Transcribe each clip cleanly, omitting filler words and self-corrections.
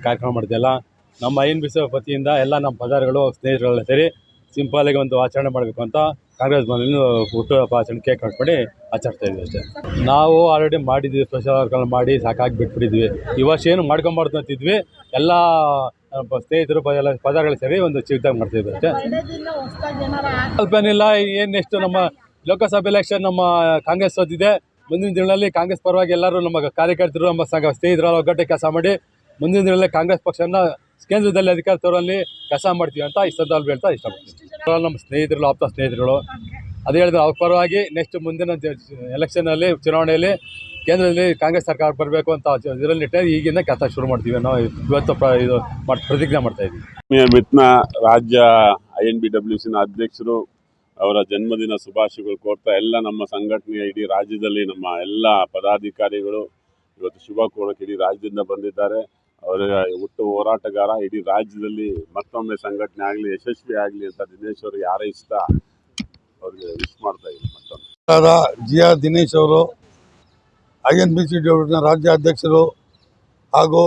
ಕಾರ್ಯಕ್ರಮ ಮಾಡ್ತಿಲ್ಲ. ನಮ್ಮ INBC ವತಿಯಿಂದ ಎಲ್ಲ ನಮ್ಮ ಪದಾರ್ಗಳು ಸ್ನೇಹಿತರೆಲ್ಲ ಸೇರಿ ಸಿಂಪಲ್ಲಾಗಿ ಒಂದು ಆಚರಣೆ ಮಾಡಬೇಕು ಅಂತ ಕಾಂಗ್ರೆಸ್ ಭವನದಲ್ಲಿ ಹುಟ್ಟುಹಬ್ಬ ಆಚರಣೆ ಕೇಕ್ ಕಟ್ ಮಾಡಿ ಆಚರಿಸ್ತಾ ಇದ್ವಿ ಅಷ್ಟೇ. ನಾವು ಆಲ್ರೆಡಿ ಮಾಡಿದ್ವಿ, ಸ್ಪೆಷಲ್ ವರ್ಕ್ಗಳು ಮಾಡಿ ಸಾಕಾಗಿ ಬಿಟ್ಬಿಟ್ಟಿದ್ವಿ. ಈ ವರ್ಷ ಏನು ಮಾಡ್ಕೊಂಬಾರ್ದು ಅಂತಿದ್ವಿ, ಎಲ್ಲ ಸ್ನೇಹಿತರು ಎಲ್ಲ ಪದಾರ್ಗಳು ಸೇರಿ ಒಂದು ಚಿಕ್ಕದಾಗಿ ಮಾಡ್ತಿದ್ವಿ ಅಷ್ಟೇ. ಸ್ವಲ್ಪ ಏನಿಲ್ಲ. ಏನು ನೆಕ್ಸ್ಟ್ ನಮ್ಮ ಲೋಕಸಭೆ ಎಲೆಕ್ಷನ್ ನಮ್ಮ ಕಾಂಗ್ರೆಸ್ ಸೋತಿದೆ. ಮುಂದಿನ ದಿನಗಳಲ್ಲಿ ಕಾಂಗ್ರೆಸ್ ಪರವಾಗಿ ಎಲ್ಲರೂ ನಮ್ಮ ಕಾರ್ಯಕರ್ತರು ನಮ್ಮ ಸ್ನೇಹಿತರು ಒಗ್ಗಟ್ಟೆ ಕೆಲಸ ಮಾಡಿ ಮುಂದಿನ ದಿನಗಳಲ್ಲಿ ಕಾಂಗ್ರೆಸ್ ಪಕ್ಷನ ಕೇಂದ್ರದಲ್ಲಿ ಅಧಿಕಾರ ತೋರಲ್ಲಿ ಕೆಲಸ ಮಾಡ್ತೀವಿ ಅಂತ ಈ ಸಂದರ್ಭದಲ್ಲಿ ಹೇಳ್ತಾ ಇಷ್ಟಪಡ್ತೀನಿ. ನಮ್ಮ ಸ್ನೇಹಿತರು, ಆಪ್ತ ಸ್ನೇಹಿತರುಗಳು ಅದೇ ಹೇಳಿದ್ರು, ಅವ್ರ ಪರವಾಗಿ ನೆಕ್ಸ್ಟ್ ಮುಂದಿನ ಎಲೆಕ್ಷನಲ್ಲಿ ಚುನಾವಣೆಯಲ್ಲಿ ಕೇಂದ್ರದಲ್ಲಿ ಕಾಂಗ್ರೆಸ್ ಸರ್ಕಾರ ಬರಬೇಕು ಅಂತ ಇದರಲ್ಲಿ ನಿಟ್ಟಿನಲ್ಲಿ ಈಗಿಂದ ಕೆಲಸ ಶುರು ಮಾಡ್ತೀವಿ. ನಾವು ಇವತ್ತು ಇದು ಪ್ರತಿಜ್ಞೆ ಮಾಡ್ತಾ ಇದ್ದೀವಿ. ಮಿತ್ನ ರಾಜ್ಯ INBWCನ ಅಧ್ಯಕ್ಷರು ಅವರ ಜನ್ಮದಿನ ಶುಭಾಶಯಗಳು ಕೋರ್ತಾ ಎಲ್ಲ ನಮ್ಮ ಸಂಘಟನೆಯ ಇಡೀ ರಾಜ್ಯದಲ್ಲಿ ನಮ್ಮ ಎಲ್ಲ ಪದಾಧಿಕಾರಿಗಳು ಇವತ್ತು ಶುಭ ಕೋರಕ್ಕೆ ಇಡೀ ರಾಜ್ಯದಿಂದ ಬಂದಿದ್ದಾರೆ. ಅವರ ಹುಟ್ಟು ಹೋರಾಟಗಾರ ಇಡೀ ರಾಜ್ಯದಲ್ಲಿ ಮತ್ತೊಮ್ಮೆ ಸಂಘಟನೆ ಆಗಲಿ, ಯಶಸ್ವಿ ಆಗಲಿ ಅಂತ ದಿನೇಶ್ ಅವರಿಗೆ ಹಾರೈಸ್ತಾ ಅವ್ರಿಗೆ ವಿಶ್ ಮಾಡ್ತಾ ಇದ್ದೀನಿ. ಮತ್ತೊಮ್ಮೆ GR ದಿನೇಶ್ ಅವರು INBC ರಾಜ್ಯ ಅಧ್ಯಕ್ಷರು ಹಾಗೂ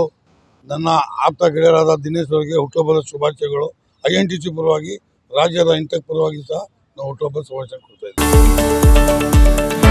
ನನ್ನ ಆಪ್ತ ಗೆಳೆಯರಾದ ದಿನೇಶ್ ಅವರಿಗೆ ಹುಟ್ಟುಹಬ್ಬದ ಶುಭಾಶಯಗಳು. INTC ಪರವಾಗಿ, ರಾಜ್ಯದ ಇಂಟೆಕ್ ಪರವಾಗಿ ಸಹ ನಾವು ಹುಟ್ಟುಹಬ್ಬದ ಶುಭಾಶಯ ಕೊಡ್ತಾ ಇದ್ದೀವಿ.